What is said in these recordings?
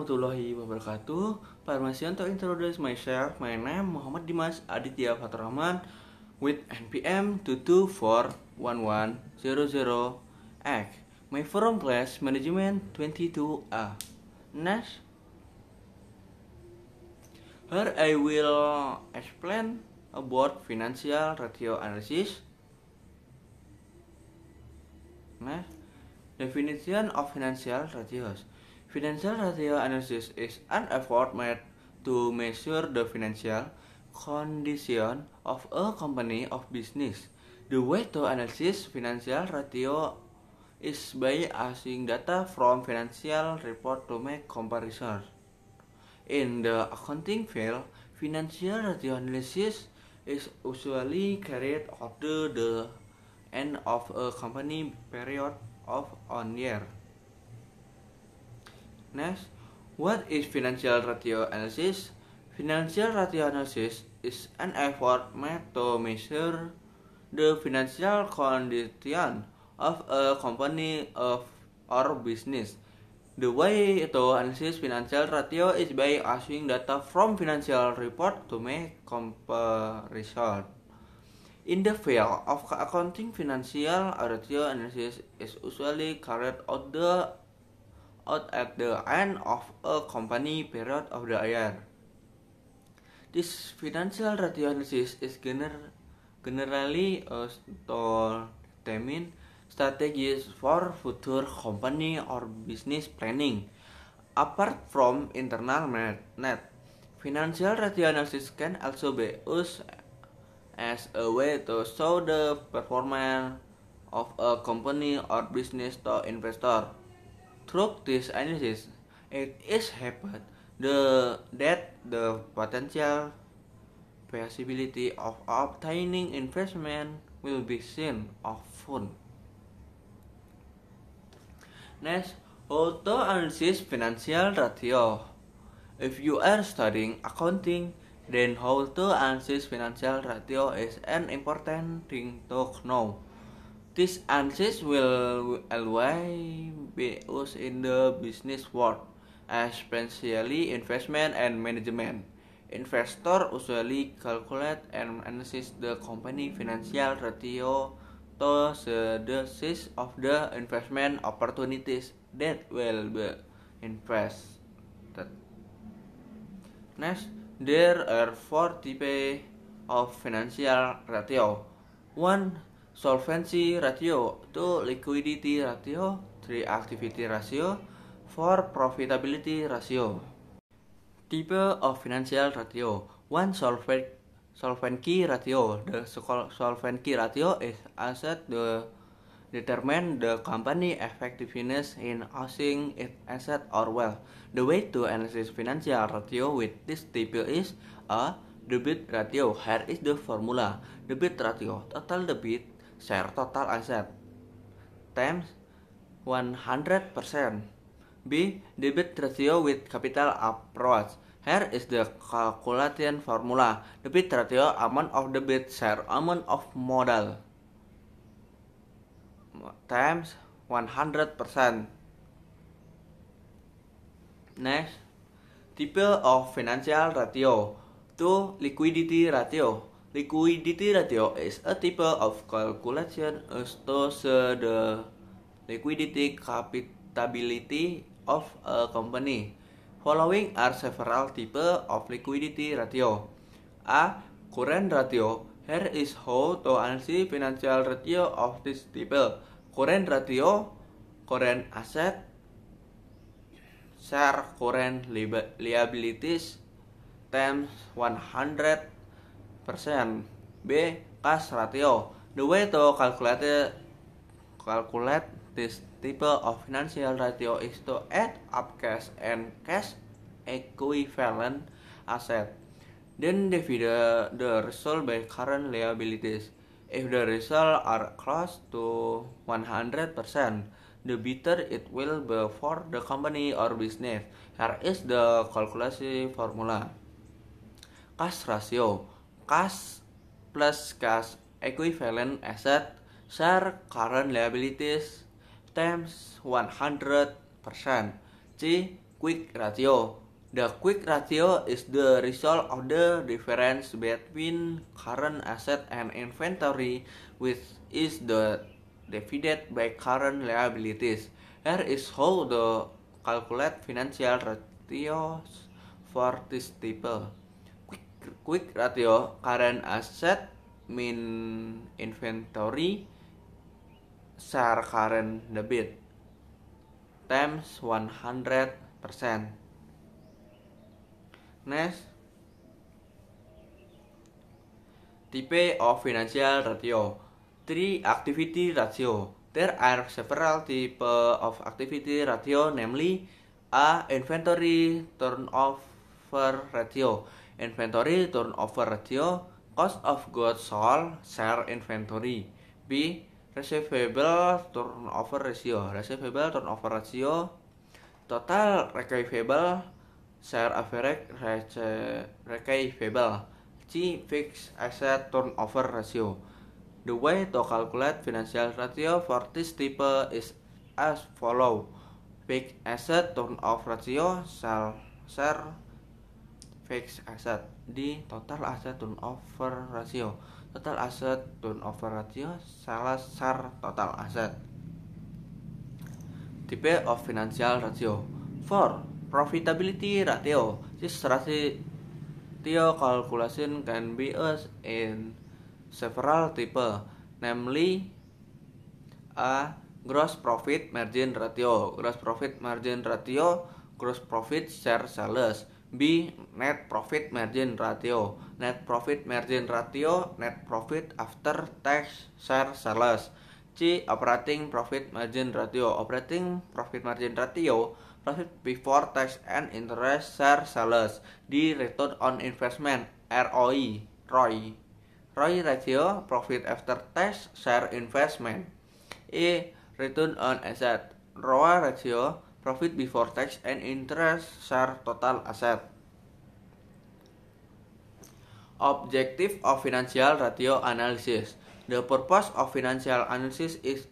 warahmatullahi wabarakatuh. Permission to introduce myself. My name Muhammad Dimas Aditya Faturrahman with NPM 2241100X. My forum class management 22A. Next, here I will explain about financial ratio analysis. Next, definition of financial ratios. Financial ratio analysis is an effort made to measure the financial condition of a company of business. The way to analyze financial ratio is by using data from financial report to make comparisons. In the accounting field, financial ratio analysis is usually carried out the end of a company period of 1 year. Next, what is financial ratio analysis? Financial ratio analysis is an effort made to measure the financial condition of a company or business. The way to analyze financial ratio is by using data from financial report to make comparison. In the field of accounting, financial ratio analysis is usually carried out at the end of a company period of the year. This financial ratio analysis is generally used to determine strategies for future company or business planning. Apart from internal net, financial ratio analysis can also be used as a way to show the performance of a company or business to investors. Through this analysis, it is happened that the potential feasibility of obtaining investment will be seen often. Next, how to analyze financial ratio. If you are studying accounting, then how to analyze financial ratio is an important thing to know. This analysis will always be used in the business world, especially investment and management. Investors usually calculate and analyze the company financial ratio to the size of the investment opportunities that will be invested. Next, there are 4 types of financial ratio. 1. Solvency ratio. 2. Liquidity ratio. 3. Activity ratio. 4. Profitability ratio. Type of financial ratio. 1. Solvency ratio. The solvency ratio is asset to determine the company effectiveness in using its asset or wealth. The way to analyze financial ratio with this type is a debit ratio. Here is the formula. Debit ratio, total debit share total asset times 100%. B. Debit ratio with capital approach. Here is the calculation formula. Debit ratio, amount of debit share amount of modal times 100%. Next, type of financial ratio. 2. Liquidity ratio. Liquidity ratio is a type of calculation used to show the liquidity capability of a company. Following are several types of liquidity ratio. A. Current ratio. Here is how to analyze financial ratio of this type. Current ratio, current asset share current liabilities times 100%. B. Cash ratio. The way to calculate this type of financial ratio is to add up cash and cash equivalent asset. Then divide the result by current liabilities. If the results are close to 100%, the better it will be for the company or business. Here is the calculation formula. Cash ratio. Cash plus cash equivalent asset share current liabilities times 100%. C. quick ratio. The quick ratio is the result of the difference between current asset and inventory, which is the divided by current liabilities. Here is how to calculate financial ratios for this table. Quick ratio, current asset min inventory share current debit times 100%. Next, type of financial ratio. 3. Activity ratio. There are several types of activity ratio, namely A. Inventory turnover ratio. Inventory turnover ratio, cost of goods sold share inventory. B. Receivable turnover ratio. Receivable turnover ratio, total receivable share average receivable. C. Fixed asset turnover ratio. The way to calculate financial ratio for this type is as follow. Fixed asset turnover ratio share fixed asset di total asset turnover ratio. Total asset turnover ratio share total asset. Type of financial ratio. 4. Profitability ratio. This ratio calculation can be used in several types, namely A. Gross profit margin ratio. Gross profit margin ratio, gross profit share sales. B. Net profit margin ratio. Net profit margin ratio, net profit after tax share sales. C. Operating profit margin ratio. Operating profit margin ratio, profit before tax and interest share sales. D. Return on investment ROI. ROI ratio, profit after tax share investment. E. Return on asset. ROA ratio, profit before tax and interest share total asset. Objective of financial ratio analysis. The purpose of financial analysis is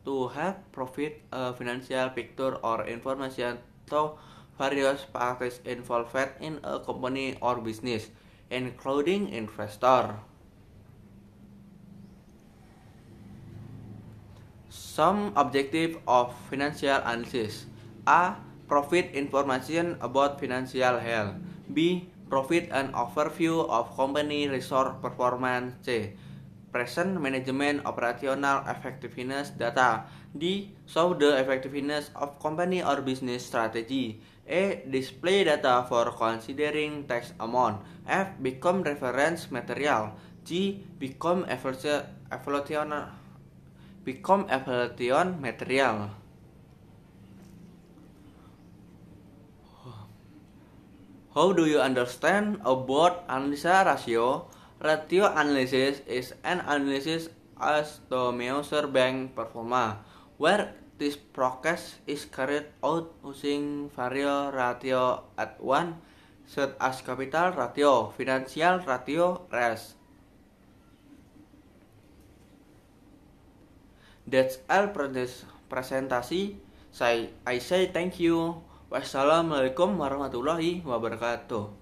to help provide a financial picture or information to various parties involved in a company or business, including investor. Some objective of financial analysis. A. Profit information about financial health. B. Profit and overview of company resource performance. C. Present management operational effectiveness data. D. Show the effectiveness of company or business strategy. E. Display data for considering tax amount. F. Become reference material. G. Become evaluation material. How do you understand about analysis ratio? Ratio analysis is an analysis as to measure bank performance, where this process is carried out using various ratio at once, such as capital ratio, financial ratio, RAS. That's all for this presentasi. I say thank you. Wassalamualaikum warahmatullahi wabarakatuh.